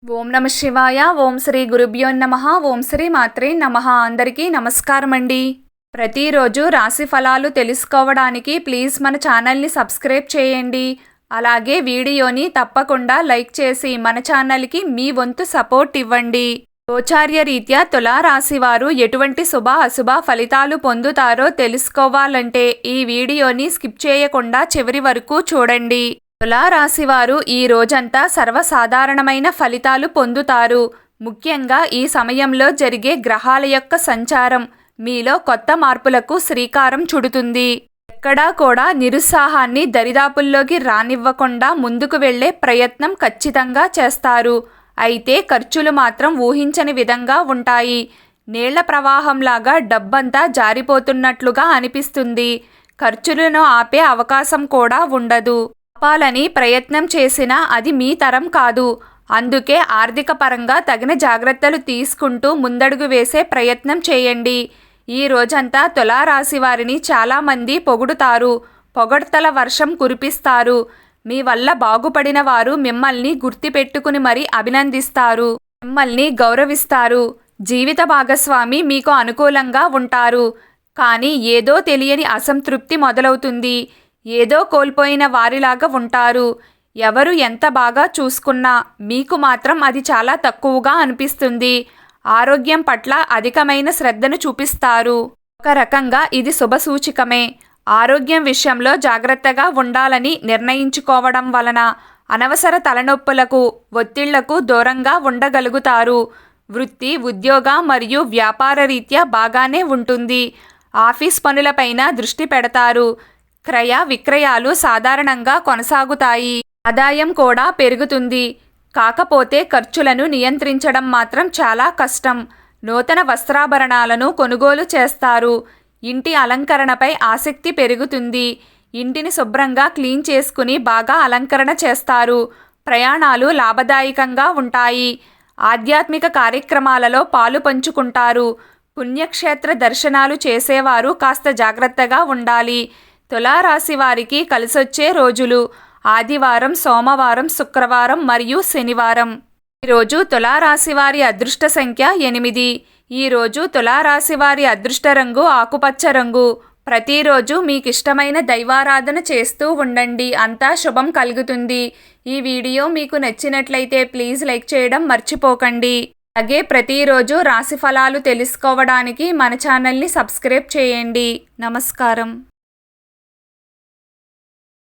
ఓం నమ శివాయ. ఓం శ్రీ గురుభ్యో నమః. ఓం శ్రీ మాత్రే నమః. అందరికీ నమస్కారం అండి. ప్రతిరోజు రాశి ఫలాలు తెలుసుకోవడానికి ప్లీజ్ మన ఛానల్ని సబ్స్క్రైబ్ చేయండి. అలాగే వీడియోని తప్పకుండా లైక్ చేసి మన ఛానల్కి మీ వంతు సపోర్ట్ ఇవ్వండి. గోచార్య రీత్యా తులారాశి వారు ఎటువంటి శుభ అశుభ ఫలితాలు పొందుతారో తెలుసుకోవాలంటే ఈ వీడియోని స్కిప్ చేయకుండా చివరి వరకు చూడండి. తులారాశి వారు ఈ రోజంతా సర్వసాధారణమైన ఫలితాలు పొందుతారు. ముఖ్యంగా ఈ సమయంలో జరిగే గ్రహాల యొక్క సంచారం మీలో కొత్త మార్పులకు శ్రీకారం చుడుతుంది. ఎక్కడా కూడా నిరుత్సాహాన్ని దరిదాపుల్లోకి రానివ్వకుండా ముందుకు వెళ్లే ప్రయత్నం ఖచ్చితంగా చేస్తారు. అయితే ఖర్చులు మాత్రం ఊహించని విధంగా ఉంటాయి. నీళ్ల ప్రవాహంలాగా డబ్బంతా జారిపోతున్నట్లుగా అనిపిస్తుంది. ఖర్చులను ఆపే అవకాశం కూడా ఉండదు. ఆపాలని ప్రయత్నం చేసినా అది మీ తరం కాదు. అందుకే ఆర్థిక పరంగా తగిన జాగ్రత్తలు తీసుకుంటూ ముందడుగు వేసే ప్రయత్నం చేయండి. ఈ రోజంతా తులారాశి వారిని చాలామంది పొగుడుతారు. పొగడ్తల వర్షం కురిపిస్తారు. మీ వల్ల బాగుపడిన వారు మిమ్మల్ని గుర్తుపెట్టుకుని మరీ అభినందిస్తారు. మిమ్మల్ని గౌరవిస్తారు. జీవిత భాగస్వామి మీకు అనుకూలంగా ఉంటారు. కానీ ఏదో తెలియని అసంతృప్తి మొదలవుతుంది. ఏదో కోల్పోయిన వారిలాగా ఉంటారు. ఎవరు ఎంత బాగా చూసుకున్నా మీకు మాత్రం అది చాలా తక్కువగా అనిపిస్తుంది. ఆరోగ్యం పట్ల అధికమైన శ్రద్ధను చూపిస్తారు. ఒక రకంగా ఇది శుభసూచికమే. ఆరోగ్యం విషయంలో జాగ్రత్తగా ఉండాలని నిర్ణయించుకోవడం వలన అనవసర తలనొప్పులకు ఒత్తిళ్లకు దూరంగా ఉండగలుగుతారు. వృత్తి, ఉద్యోగ మరియు వ్యాపార రీత్యా బాగానే ఉంటుంది. ఆఫీస్ పనులపైన దృష్టి పెడతారు. క్రయ విక్రయాలు సాధారణంగా కొనసాగుతాయి. ఆదాయం కూడా పెరుగుతుంది. కాకపోతే ఖర్చులను నియంత్రించడం మాత్రం చాలా కష్టం. నూతన వస్త్రాభరణాలను కొనుగోలు చేస్తారు. ఇంటి అలంకరణపై ఆసక్తి పెరుగుతుంది. ఇంటిని శుభ్రంగా క్లీన్ చేసుకుని బాగా అలంకరణ చేస్తారు. ప్రయాణాలు లాభదాయకంగా ఉంటాయి. ఆధ్యాత్మిక కార్యక్రమాలలో పాలు పంచుకుంటారు. పుణ్యక్షేత్ర దర్శనాలు చేసేవారు కాస్త జాగ్రత్తగా ఉండాలి. తులారాశి వారికి కలిసొచ్చే రోజులు ఆదివారం, సోమవారం, శుక్రవారం మరియు శనివారం. ఈరోజు తులారాశి వారి అదృష్ట సంఖ్య 8. ఈరోజు తులారాశి వారి అదృష్ట రంగు ఆకుపచ్చ రంగు. ప్రతిరోజు మీకు ఇష్టమైన దైవారాధన చేస్తూ ఉండండి. అంతా శుభం కలుగుతుంది. ఈ వీడియో మీకు నచ్చినట్లయితే ప్లీజ్ లైక్ చేయడం మర్చిపోకండి. అలాగే ప్రతిరోజు రాశి ఫలాలు తెలుసుకోవడానికి మన ఛానల్ని సబ్స్క్రైబ్ చేయండి. నమస్కారం.